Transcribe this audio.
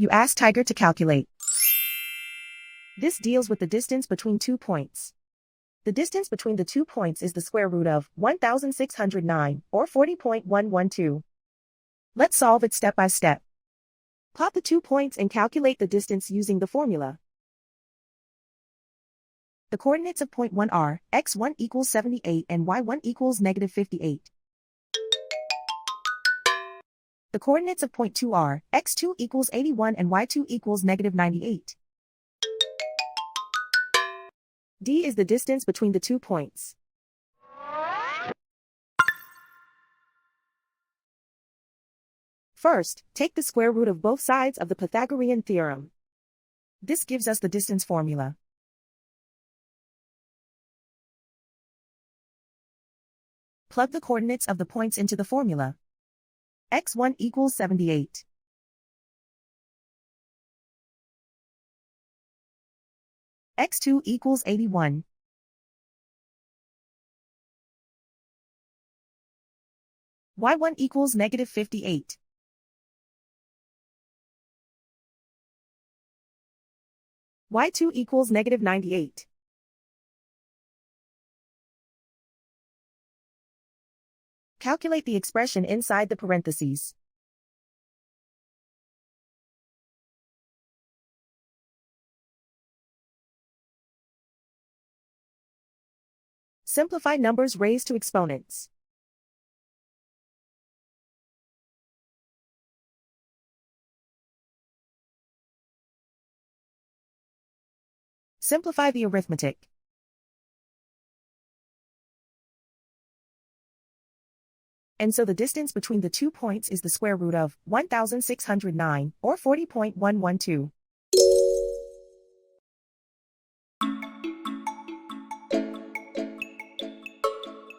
You ask Tiger to calculate. This deals with the distance between 2 points. The distance between the 2 points is the square root of 1,609, or 40.112. Let's solve it step by step. Plot the 2 points and calculate the distance using the formula. The coordinates of point 1 are x1 equals 78 and y1 equals negative 58. The coordinates of point 2 are x2 equals 81 and y2 equals negative 98. D is the distance between the 2 points. First, take the square root of both sides of the Pythagorean theorem. This gives us the distance formula. Plug the coordinates of the points into the formula. x1 equals 78. x2 equals 81. y1 equals negative 58. y2 equals negative 98. Calculate the expression inside the parentheses. Simplify numbers raised to exponents. Simplify the arithmetic. And so the distance between the 2 points is the square root of 1,609, or 40.112.